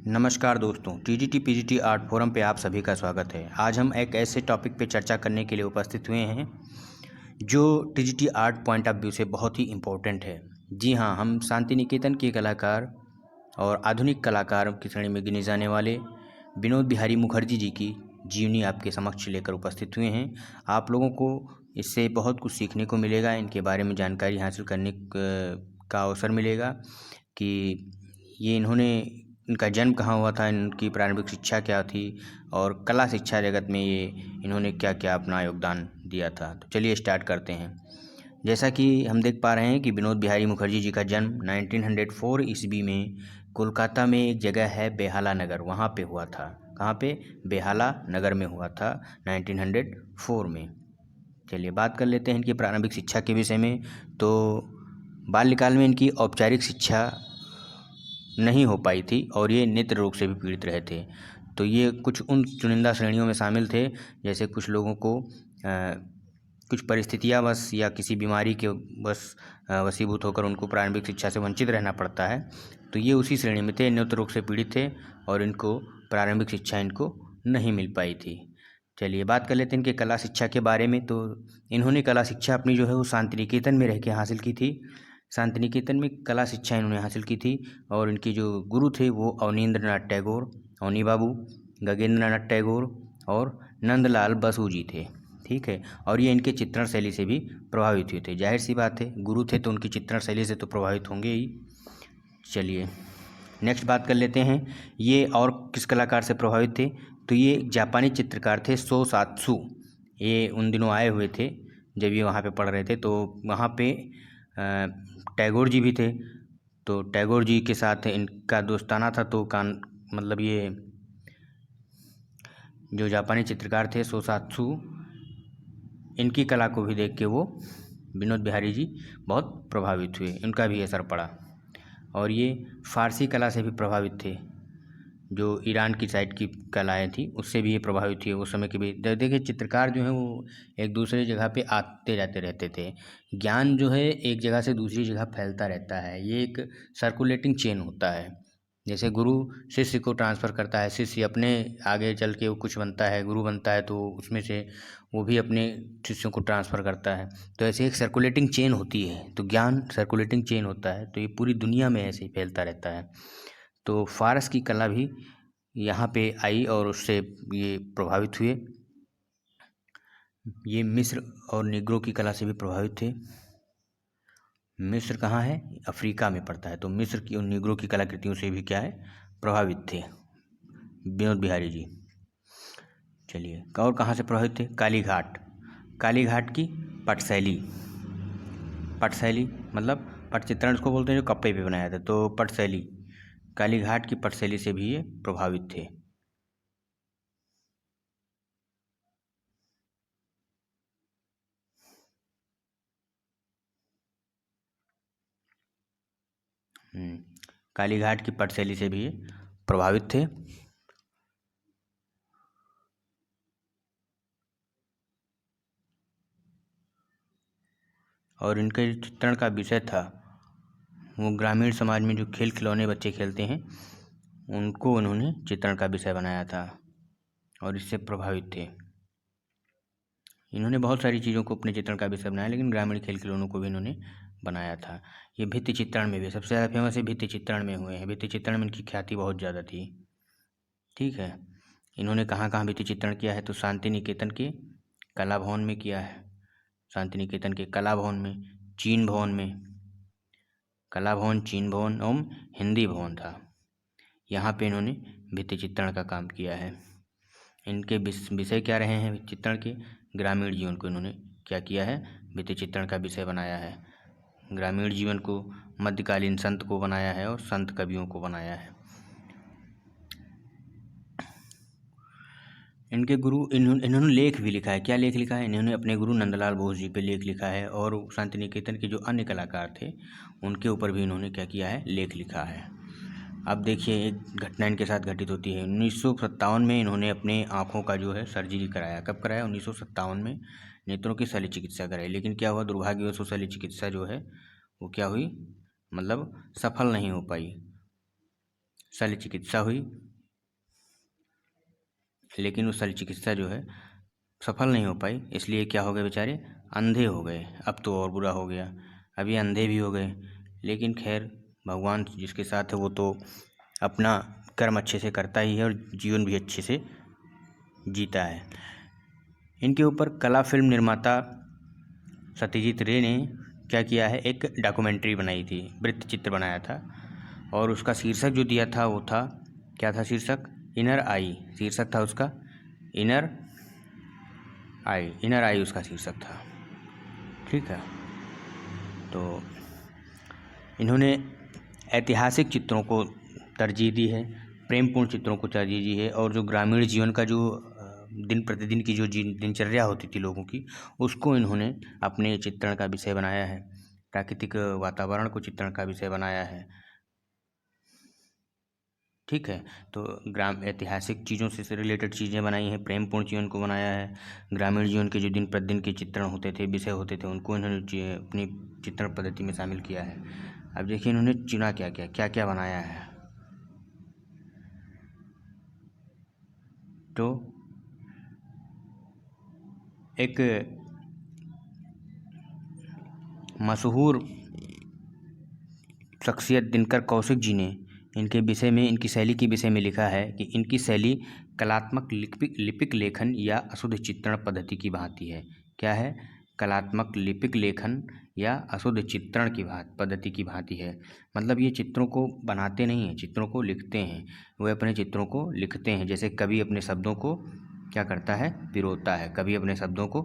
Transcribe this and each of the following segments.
नमस्कार दोस्तों, TGT PGT art forum पे आप सभी का स्वागत है। आज हम एक ऐसे टॉपिक पे चर्चा करने के लिए उपस्थित हुए हैं जो TGT art point of view से बहुत ही इम्पोर्टेंट है। जी हाँ, हम शांति निकेतन के कलाकार और आधुनिक कलाकार की श्रेणी में गिने जाने वाले विनोद बिहारी मुखर्जी जी की जीवनी आपके समक्ष लेकर उपस्थित हुए हैं। आप लोगों को इससे बहुत कुछ सीखने को मिलेगा, इनके बारे में जानकारी हासिल करने का अवसर मिलेगा कि ये इनका जन्म कहाँ हुआ था, इनकी प्रारंभिक शिक्षा क्या थी और कला शिक्षा जगत में इन्होंने क्या क्या अपना योगदान दिया था। तो चलिए स्टार्ट करते हैं। जैसा कि हम देख पा रहे हैं कि विनोद बिहारी मुखर्जी जी का जन्म 1904 ईस्वी में कोलकाता में एक जगह है बेहाला नगर, वहाँ पे हुआ था। कहाँ पे? बेहाला नगर में हुआ था 1904 में। चलिए बात कर लेते हैं इनकी प्रारंभिक शिक्षा के विषय में। तो बाल्यकाल में इनकी औपचारिक शिक्षा नहीं हो पाई थी और ये नेत्र रोग से भी पीड़ित रहे थे। तो ये कुछ उन चुनिंदा श्रेणियों में शामिल थे, जैसे कुछ लोगों को कुछ परिस्थितियाँ बस या किसी बीमारी के बस वशीभूत होकर उनको प्रारंभिक शिक्षा से वंचित रहना पड़ता है। तो ये उसी श्रेणी में थे, नेत्र रोग से पीड़ित थे और इनको प्रारंभिक शिक्षा इनको नहीं मिल पाई थी। चलिए बात कर लेते हैं इनके कला शिक्षा के बारे में। तो इन्होंने कला शिक्षा अपनी जो है वो शांति निकेतन में रह के हासिल की थी। शांति निकेतन में कला शिक्षा इन्होंने हासिल की थी और इनके जो गुरु थे वो अवनींद्रनाथ टैगोर, अवनी बाबू, गगनेंद्रनाथ टैगोर और नंदलाल बसु जी थे। ठीक है, और ये इनके चित्रण शैली से भी प्रभावित हुए थे। जाहिर सी बात है, गुरु थे तो उनकी चित्रण शैली से तो प्रभावित होंगे ही। चलिए नेक्स्ट बात कर लेते हैं, ये और किस कलाकार से प्रभावित थे। तो ये जापानी चित्रकार थे शो सात्सु। ये उन दिनों आए हुए थे जब ये वहाँ पे पढ़ रहे थे, तो वहाँ पे टैगोर जी भी थे। तो टैगोर जी के साथ इनका दोस्ताना था। तो मतलब ये जो जापानी चित्रकार थे सोसात्सु, इनकी कला को भी देख के वो विनोद बिहारी जी बहुत प्रभावित हुए, इनका भी असर पड़ा। और ये फारसी कला से भी प्रभावित थे, जो ईरान की साइड की कलाएं थी उससे भी ये प्रभावित हुए उस समय के भी। देखिए चित्रकार जो हैं वो एक दूसरे जगह पे आते जाते रहते थे। ज्ञान जो है एक जगह से दूसरी जगह फैलता रहता है, ये एक सर्कुलेटिंग चेन होता है। जैसे गुरु शिष्य को ट्रांसफ़र करता है, शिष्य अपने आगे चल के वो कुछ बनता है, गुरु बनता है, तो उसमें से वो भी अपने शिष्यों को ट्रांसफ़र करता है। तो ऐसे एक सर्कुलेटिंग चेन होती है, तो ज्ञान सर्कुलेटिंग चेन होता है, तो ये पूरी दुनिया में ऐसे ही फैलता रहता है। तो फारस की कला भी यहाँ पे आई और उससे ये प्रभावित हुए। ये मिस्र और निग्रो की कला से भी प्रभावित थे। मिस्र कहाँ है? अफ्रीका में पड़ता है। तो मिस्र की और निग्रो की कलाकृतियों से भी क्या है, प्रभावित थे विनोद बिहारी जी। चलिए और कहाँ से प्रभावित थे? कालीघाट, कालीघाट की पटशैली। पटशैली मतलब पटचित्रण उसको बोलते हैं जो कपड़े पे बनाया था, तो पटशैली, कालीघाट की पटशैली से भी ये प्रभावित थे। कालीघाट की पटशैली से भी ये प्रभावित थे। और इनके चित्रण का विषय था वो ग्रामीण समाज में जो खेल खिलौने बच्चे खेलते हैं उनको उन्होंने चित्रण का विषय बनाया था और इससे प्रभावित थे। इन्होंने बहुत सारी चीज़ों को अपने चित्रण का विषय बनाया, लेकिन ग्रामीण खेल खिलौनों को भी इन्होंने बनाया था। ये भित्ति चित्रण में भी सबसे ज़्यादा फेमस है, भित्ति चित्रण में हुए हैं। भित्ति चित्रण में इनकी ख्याति बहुत ज़्यादा थी। ठीक है, इन्होंने कहाँ कहाँ भित्ति चित्रण किया है? तो शांति निकेतन के कला भवन में किया है, शांति निकेतन के कला भवन में, चीन भवन में, कला भवन, चीन भवन एवं हिंदी भवन था, यहाँ पे इन्होंने भित्ति चित्रण का काम किया है। इनके विषय क्या रहे हैं चित्रण के? ग्रामीण जीवन को इन्होंने क्या किया है? भित्ति चित्रण का विषय बनाया है। ग्रामीण जीवन को, मध्यकालीन संत को बनाया है और संत कवियों को बनाया है। इनके गुरु इन्होंने लेख भी लिखा है। क्या लेख लिखा है? इन्होंने अपने गुरु नंदलाल बोस जी पे लेख लिखा है और शांति निकेतन के जो अन्य कलाकार थे उनके ऊपर भी इन्होंने क्या किया है? लेख लिखा है। अब देखिए एक घटना इनके साथ घटित होती है। 1957 में इन्होंने अपने आँखों का जो है सर्जरी कराया। कब कराया? 1957 में नेत्रों की शल्य चिकित्सा कराई। लेकिन क्या हुआ, दुर्भाग्यवश वो शल्य चिकित्सा जो है वो क्या हुई, मतलब सफल नहीं हो पाई। शल्य चिकित्सा हुई, लेकिन वो शल्य चिकित्सा जो है सफल नहीं हो पाई, इसलिए क्या हो गए बेचारे, अंधे हो गए। अब तो और बुरा हो गया, अभी अंधे भी हो गए। लेकिन खैर, भगवान जिसके साथ है वो तो अपना कर्म अच्छे से करता ही है और जीवन भी अच्छे से जीता है। इनके ऊपर कला फिल्म निर्माता सत्यजीत रे ने क्या किया है, एक डॉक्यूमेंट्री बनाई थी, वृत्त चित्र बनाया था, और उसका शीर्षक जो दिया था वो था, क्या था शीर्षक, इनर आई शीर्षक था उसका, इनर आई उसका शीर्षक था। ठीक है, तो इन्होंने ऐतिहासिक चित्रों को तरजीह दी है, प्रेमपूर्ण चित्रों को तरजीह दी है, और जो ग्रामीण जीवन का जो दिन प्रतिदिन की जो दिनचर्या होती थी लोगों की, उसको इन्होंने अपने चित्रण का विषय बनाया है, प्राकृतिक वातावरण को चित्रण का विषय बनाया है। ठीक है, तो ऐतिहासिक चीज़ों से रिलेटेड चीज़ें बनाई हैं, प्रेमपूर्ण जीवन को बनाया है, ग्रामीण जीवन के जो दिन प्रतिदिन के चित्रण होते थे, विषय होते थे, उनको इन्होंने अपनी चित्रण पद्धति में शामिल किया है। अब देखिए इन्होंने चुना क्या क्या क्या क्या बनाया है। तो एक मशहूर शख्सियत दिनकर कौशिक जी ने इनके विषय में, इनकी शैली के विषय में लिखा है कि इनकी शैली कलात्मक लिपिक लेखन या अशुद्ध चित्रण पद्धति की भांति है। क्या है, कलात्मक लिपिक लेखन या अशुद्ध चित्रण की पद्धति की भांति है। मतलब ये चित्रों को बनाते नहीं हैं, चित्रों को लिखते हैं, वे अपने चित्रों को लिखते हैं। जैसे कवि अपने शब्दों को क्या करता है, पिरोता है, कवि अपने शब्दों को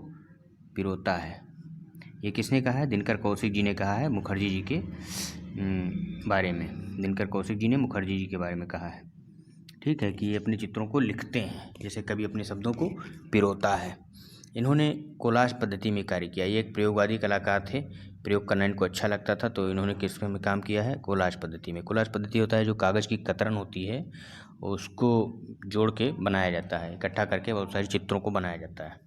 पिरोता है। ये किसने कहा है, दिनकर कौशिक जी ने कहा है, मुखर्जी जी के बारे में, दिनकर कौशिक जी ने मुखर्जी जी के बारे में कहा है। ठीक है, कि ये अपने चित्रों को लिखते हैं, जैसे कवि अपने शब्दों को पिरोता है। इन्होंने कोलाज पद्धति में कार्य किया, ये एक प्रयोगवादी कलाकार थे, प्रयोग करना इनको अच्छा लगता था, तो इन्होंने किस में काम किया है, कोलाज पद्धति में। कोलाज पद्धति होता है जो कागज़ की कतरन होती है उसको जोड़ के बनाया जाता है, इकट्ठा करके बहुत सारे चित्रों को बनाया जाता है।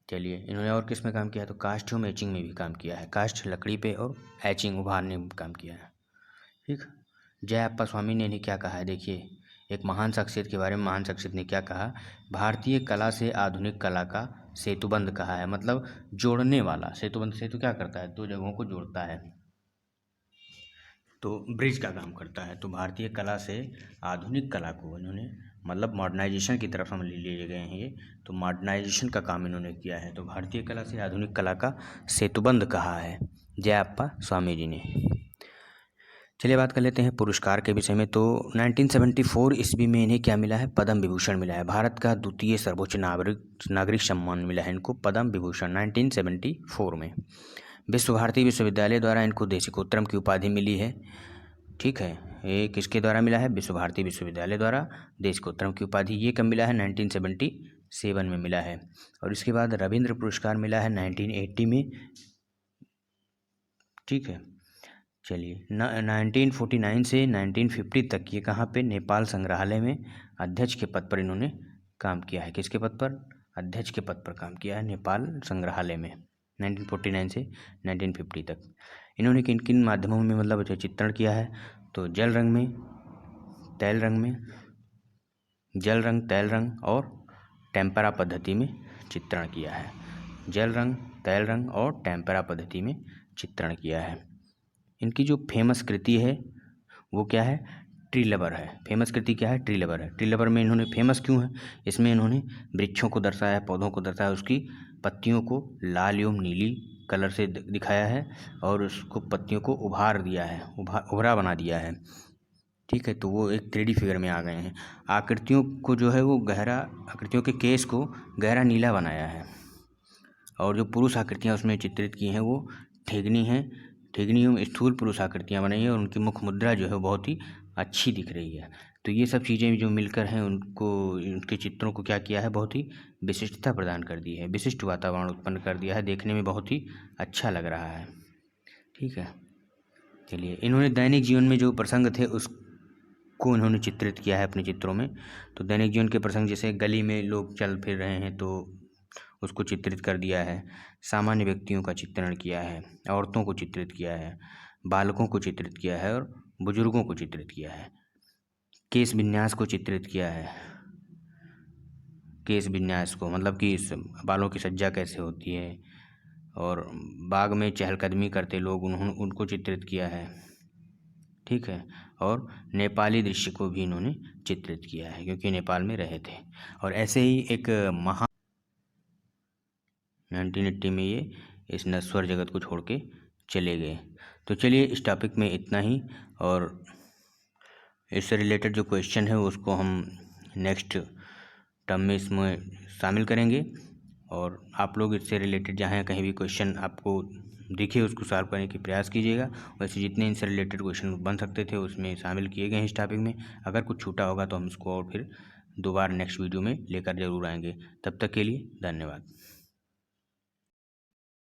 चलिए, इन्होंने और किस में काम किया है, तो कास्ट्यूम एचिंग में भी काम किया है, कास्ट लकड़ी पे और एचिंग उभारने में काम किया है। ठीक, जयाप्पा स्वामी ने इन्हें क्या कहा है, देखिए एक महान शख्सियत के बारे में, महान शख्सियत ने क्या कहा, भारतीय कला से आधुनिक कला का सेतुबंध कहा है। मतलब जोड़ने वाला, सेतुबंध, सेतु क्या करता है, दो जगहों को जोड़ता है, तो ब्रिज का काम करता है। तो भारतीय कला से आधुनिक कला को इन्होंने, मतलब मॉडर्नाइजेशन की तरफ हम ले गए हैं ये, तो मॉडर्नाइजेशन का काम इन्होंने किया है। तो भारतीय कला से आधुनिक कला का सेतुबंध कहा है जयाप्पा स्वामी जी ने। चलिए बात कर लेते हैं पुरस्कार के विषय में। तो 1974 ईस्वी में इन्हें क्या मिला है, पद्म विभूषण मिला है, भारत का द्वितीय सर्वोच्च नागरिक सम्मान मिला है इनको, पद्म विभूषण 1974 में। विश्व भारती विश्वविद्यालय द्वारा इनको देशिकोत्तरम की उपाधि मिली है। ठीक है, ये किसके द्वारा मिला है, विश्व भारती विश्वविद्यालय द्वारा देशिकोत्तरम की उपाधि, ये कब मिला है, 1977 में मिला है। और इसके बाद रविंद्र पुरस्कार मिला है 1980 में। ठीक है, चलिए 1949 से 1950 तक ये कहाँ पे, नेपाल संग्रहालय में अध्यक्ष के पद पर इन्होंने काम किया है। किसके पद पर, अध्यक्ष के पद पर काम किया है नेपाल संग्रहालय में 1949 से 1950 तक। इन्होंने किन किन माध्यमों में मतलब चित्रण किया है, तो जल रंग में, तैल रंग में, जल रंग, तैल रंग और टेम्परा पद्धति में चित्रण किया है। जल रंग, तैल रंग और टेम्परा पद्धति में चित्रण किया है। इनकी जो फेमस कृति है वो क्या है, ट्री लवर है। फेमस कृति क्या है, ट्री लवर है। ट्री लवर में इन्होंने फेमस क्यों है, इसमें इन्होंने वृक्षों को दर्शाया, पौधों को दर्शाया, उसकी पत्तियों को लाल एवं नीली कलर से दिखाया है और उसको पत्तियों को उभार दिया है, उभरा बना दिया है। ठीक है, तो वो एक 3D फिगर में आ गए हैं। आकृतियों को जो है वो गहरा, आकृतियों के केस को गहरा नीला बनाया है, और जो पुरुष आकृतियाँ उसमें चित्रित की हैं वो ठेगनी हैं, ठेगनी एवं स्थूल पुरुष आकृतियाँ बनाई हैं, और उनकी मुख मुद्रा जो है बहुत ही अच्छी दिख रही है। तो ये सब चीज़ें जो मिलकर हैं उनको, उनके चित्रों को क्या किया है, बहुत ही विशिष्टता प्रदान कर दी है, विशिष्ट वातावरण उत्पन्न कर दिया है, देखने में बहुत ही अच्छा लग रहा है। ठीक है, चलिए इन्होंने दैनिक जीवन में जो प्रसंग थे उसको इन्होंने चित्रित किया है अपने चित्रों में। तो दैनिक जीवन के प्रसंग, जैसे गली में लोग चल फिर रहे हैं तो उसको चित्रित कर दिया है, सामान्य व्यक्तियों का चित्रण किया है, औरतों को चित्रित किया है, बालकों को चित्रित किया है और बुजुर्गों को चित्रित किया है। केश विन्यास को चित्रित किया है। केश विन्यास को मतलब कि इस बालों की सज्जा कैसे होती है, और बाग में चहलकदमी करते लोग उनको चित्रित किया है। ठीक है। और नेपाली दृश्य को भी इन्होंने चित्रित किया है क्योंकि नेपाल में रहे थे। और ऐसे ही एक 1980 में ये इस नश्वर जगत को छोड़ के चले गए। तो चलिए इस टॉपिक में इतना ही, और इससे रिलेटेड जो क्वेश्चन है उसको हम नेक्स्ट टर्म में इसमें शामिल करेंगे। और आप लोग इससे रिलेटेड जहाँ कहीं भी क्वेश्चन आपको दिखे उसको सॉल्व करने की प्रयास कीजिएगा। वैसे जितने इनसे रिलेटेड क्वेश्चन बन सकते थे उसमें शामिल किए गए हैं इस टॉपिक में। अगर कुछ छूटा होगा तो हम इसको और फिर दोबारा नेक्स्ट वीडियो में लेकर जरूर आएंगे। तब तक के लिए धन्यवाद।